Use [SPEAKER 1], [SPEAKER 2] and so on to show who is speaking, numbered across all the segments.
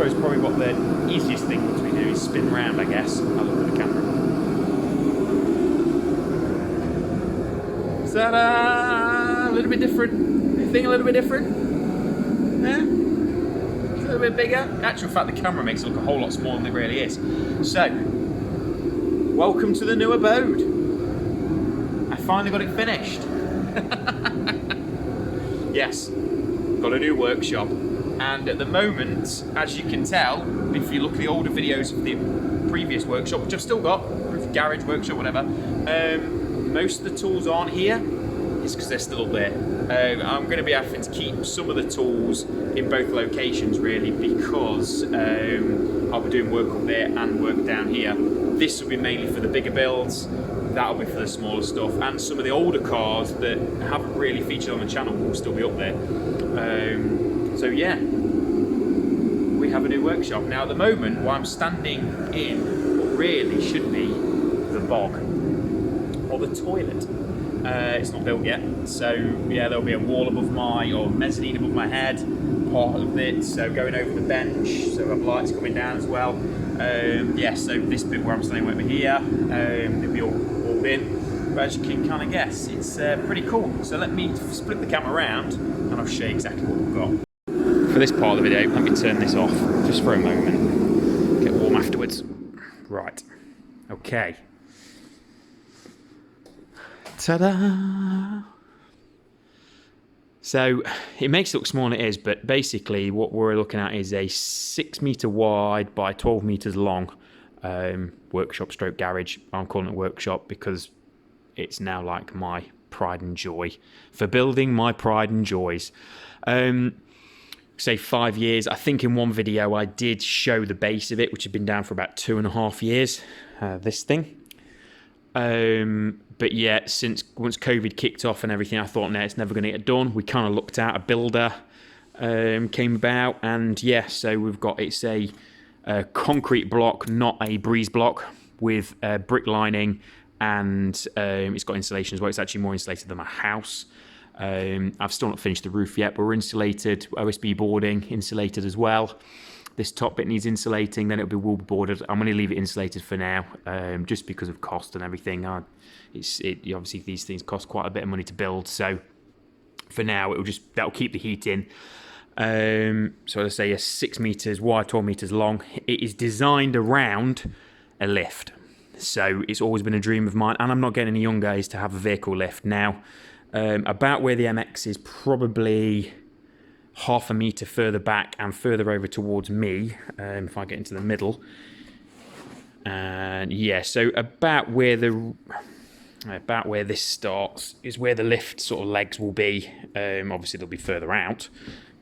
[SPEAKER 1] suppose probably what the easiest thing to do is spin round, I guess. I'll look at the camera. Ta-da! A little bit different. Anything a little bit different? Yeah? A little bit bigger. In actual fact, the camera makes it look a whole lot smaller than it really is. So, welcome to the new abode. I finally got it finished. Yes, got a new workshop. And at the moment, as you can tell, if you look at the older videos of the previous workshop, which I've still got, garage, workshop, whatever, most of the tools aren't here. It's because they're still up there. I'm going to be having to keep some of the tools in both locations, really, because I'll be doing work up there and work down here. This will be mainly for the bigger builds. That'll be for the smaller stuff, and some of the older cars that haven't really featured on the channel will still be up there. So yeah, we have a new workshop. Now at the moment, what I'm standing in what really should be the bog, or the toilet. It's not built yet, so yeah, there'll be a wall above or mezzanine above my head, part of it, so going over the bench, so I have lights coming down as well. Yeah, so this bit where I'm standing over here, it'll be all walled in, but as you can kind of guess, it's pretty cool. So let me split the camera around and I'll show you exactly what we've got. For this part of the video, let me turn this off just for a moment, get warm afterwards. Right, okay. Ta-da! So it makes it look smaller than it is, but basically what we're looking at is a 6 metre wide by 12 metres long workshop stroke garage. I'm calling it workshop because it's now like my pride and joy for building my pride and joys. Say 5 years. I think in one video I did show the base of it, which had been down for about 2.5 years. This thing. But yeah, once COVID kicked off and everything, I thought, no, it's never going to get done. We kind of looked at a builder, came about, and yeah, so we've got, it's a concrete block, not a breeze block, with brick lining, and it's got insulation as well. It's actually more insulated than my house. I've still not finished the roof yet, but we're insulated, OSB boarding, insulated as well. This top bit needs insulating, then it'll be wool boarded. I'm going to leave it insulated for now, just because of cost and everything. Obviously these things cost quite a bit of money to build, so for now that'll keep the heat in. So as I say, 6 metres wide, 12 metres long. It is designed around a lift, so it's always been a dream of mine, and I'm not getting any younger, is to have a vehicle lift. Now, about where the MX is, probably half a metre further back and further over towards me, if I get into the middle. And yeah, so about where this starts is where the lift sort of legs will be. Obviously they'll be further out,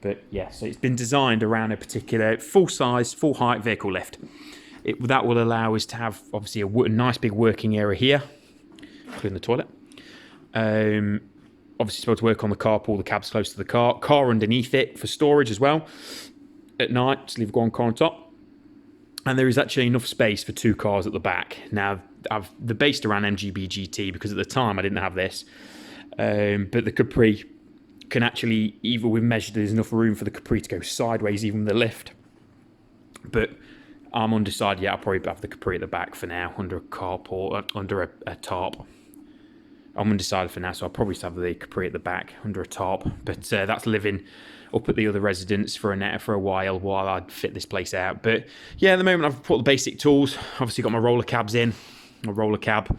[SPEAKER 1] but yeah, so it's been designed around a particular full size, full height vehicle lift. That will allow us to have obviously a nice big working area here, including the toilet. Obviously supposed to work on the carpool, the cab's close to the car underneath it for storage as well. At night, just leave one car on top. And there is actually enough space for 2 cars at the back. Now, I've based around MGB GT because at the time I didn't have this. But the Capri can actually, even we've measured, there's enough room for the Capri to go sideways, even with the lift. But I'm undecided yet. I'll probably have the Capri at the back for now, under a carport, under a tarp. I'm undecided for now, so I'll probably just have the Capri at the back under a tarp. But that's living up at the other residence for a while I fit this place out. But yeah, at the moment I've put the basic tools. Obviously got my roller cabs in, my roller cab.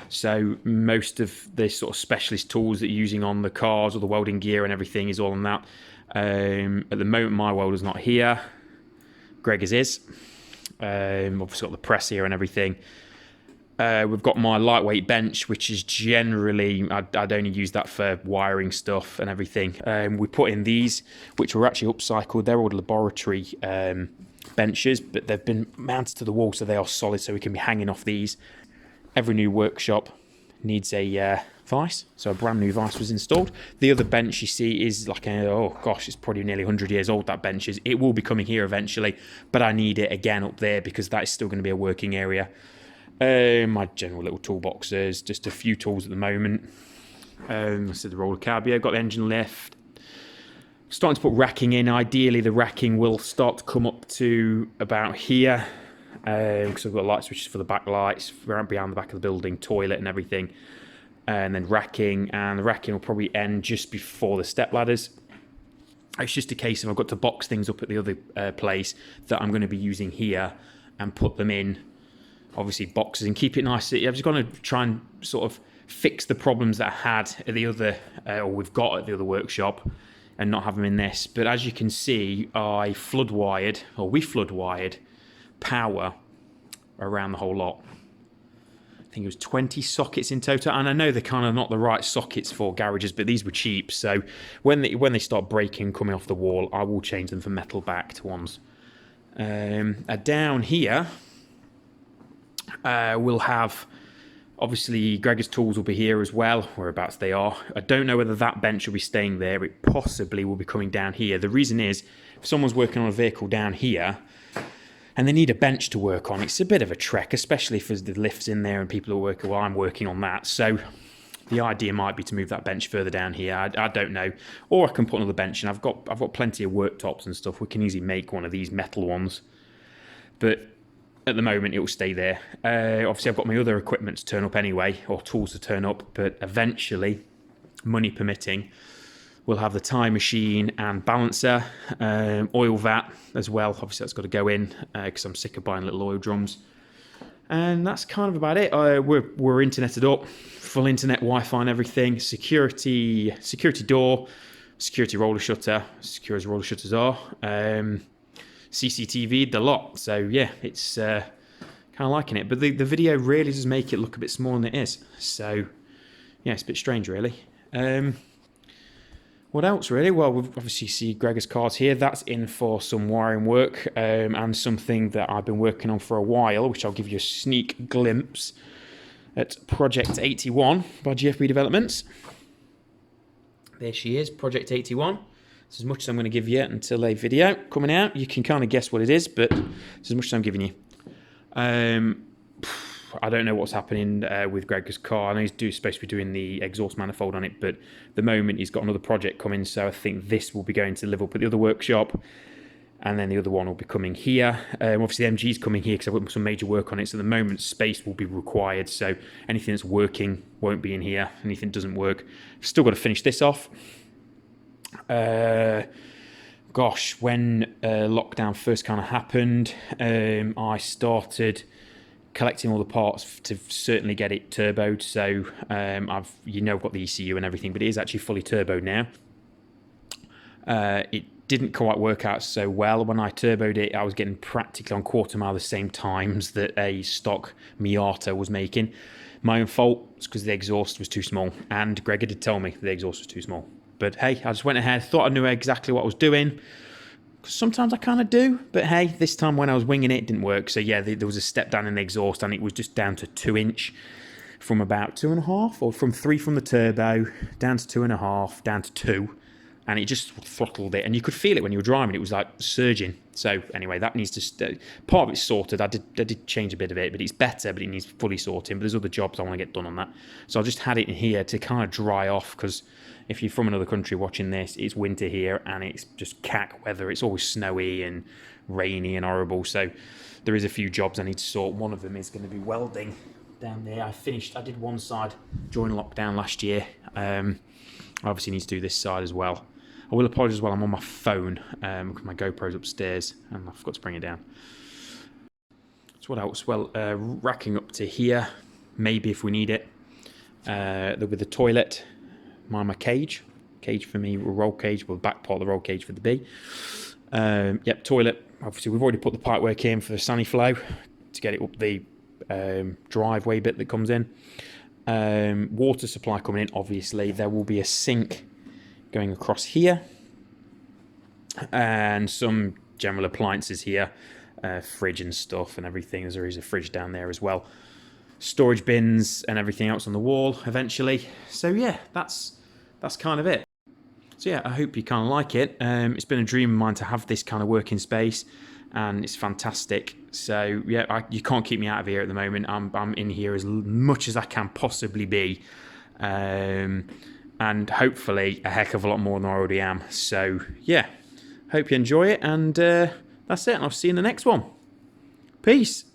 [SPEAKER 1] So most of the sort of specialist tools that you're using on the cars, or the welding gear and everything, is all on that. At the moment my welder's not here. Gregor's is. Obviously got the press here and everything. We've got my lightweight bench, which is generally, I'd only use that for wiring stuff and everything. We put in these, which were actually upcycled. They're all laboratory benches, but they've been mounted to the wall, so they are solid, so we can be hanging off these. Every new workshop needs a vise, so a brand new vise was installed. The other bench you see is like it's probably nearly 100 years old, that bench is. It will be coming here eventually, but I need it again up there because that is still going to be a working area. My general little toolboxes, just a few tools at the moment. I said the roller cab, yeah, got the engine lift. Starting to put racking in. Ideally, the racking will start to come up to about here, because I've got light switches for the back lights, around behind the back of the building, toilet and everything, and then racking, and the racking will probably end just before the step ladders. It's just a case of I've got to box things up at the other place that I'm going to be using here and put them in, obviously, boxes and keep it nice. I've just got to try and sort of fix the problems that I had at the other, or we've got at the other workshop, and not have them in this. But as you can see, we flood wired power around the whole lot. I think it was 20 sockets in total, and I know they're kind of not the right sockets for garages, but these were cheap, so when they start breaking, coming off the wall, I will change them for metal backed ones. Down here, we'll have, obviously, Gregor's tools will be here as well, whereabouts they are. I don't know whether that bench will be staying there. It possibly will be coming down here. The reason is, if someone's working on a vehicle down here, and they need a bench to work on, it's a bit of a trek, especially if there's the lifts in there and people are working, well, I'm working on that. So the idea might be to move that bench further down here. I don't know. Or I can put another bench, and I've got plenty of worktops and stuff. We can easily make one of these metal ones. But at the moment, it will stay there. Obviously, I've got my other equipment to turn up anyway, or tools to turn up, but eventually, money permitting, we'll have the tie machine and balancer, oil vat as well. Obviously, that's got to go in because I'm sick of buying little oil drums. And that's kind of about it. We're interneted up, full internet, Wi-Fi and everything. Security door, security roller shutter, secure as roller shutters are. CCTV, the lot. So yeah, it's kind of liking it. But the video really does make it look a bit smaller than it is. So yeah, it's a bit strange really. What else really? Well, we've obviously see Gregor's cards here. That's in for some wiring work and something that I've been working on for a while, which I'll give you a sneak glimpse at Project 81 by GFBDevelopments. There she is, Project 81. It's as much as I'm going to give you until a video coming out. You can kind of guess what it is, but it's as much as I'm giving you. I don't know what's happening with Gregor's car. I know he's supposed to be doing the exhaust manifold on it, but at the moment he's got another project coming, so I think this will be going to live up at the other workshop, and then the other one will be coming here. Obviously MG's coming here because I've got some major work on it, so at the moment space will be required, so anything that's working won't be in here. Anything that doesn't work. Still got to finish this off. Gosh, when lockdown first kind of happened, I started collecting all the parts to certainly get it turboed. So I've got the ECU and everything, but it is actually fully turboed now. It didn't quite work out so well. When I turboed it, I was getting practically on quarter mile the same times that a stock Miata was making. My own fault. It's because the exhaust was too small, and Gregor did tell me the exhaust was too small. But hey, I just went ahead, thought I knew exactly what I was doing. Sometimes I kind of do, but hey, this time when I was winging it, it didn't work. So yeah, there was a step down in the exhaust, and it was just down to 2-inch from about 2.5, or from 3 from the turbo, down to 2.5, down to 2, and it just throttled it. And you could feel it when you were driving, it was like surging. So anyway, that needs to, part of it's sorted. I did change a bit of it, but it's better, but it needs fully sorting. But there's other jobs I want to get done on that. So I just had it in here to kind of dry off, because if you're from another country watching this, it's winter here and it's just cack weather. It's always snowy and rainy and horrible. So there is a few jobs I need to sort. One of them is going to be welding down there. I did one side during lockdown last year. I obviously need to do this side as well. I will apologise as well, I'm on my phone because my GoPro's upstairs and I forgot to bring it down. So what else? Well, racking up to here, maybe if we need it. With the toilet, my cage for me, roll cage, well, the back part of the roll cage for the B. Yep, toilet. Obviously, we've already put the pipework in for the sunny flow to get it up the driveway bit that comes in. Water supply coming in, obviously. There will be a sink going across here. And some general appliances here. Fridge and stuff and everything. There is a fridge down there as well. Storage bins and everything else on the wall eventually. So yeah, that's kind of it. So yeah, I hope you kind of like it. It's been a dream of mine to have this kind of working space, and it's fantastic. So yeah, you can't keep me out of here at the moment. I'm in here as much as I can possibly be. and hopefully a heck of a lot more than I already am. So yeah, hope you enjoy it, and that's it. And I'll see you in the next one. Peace.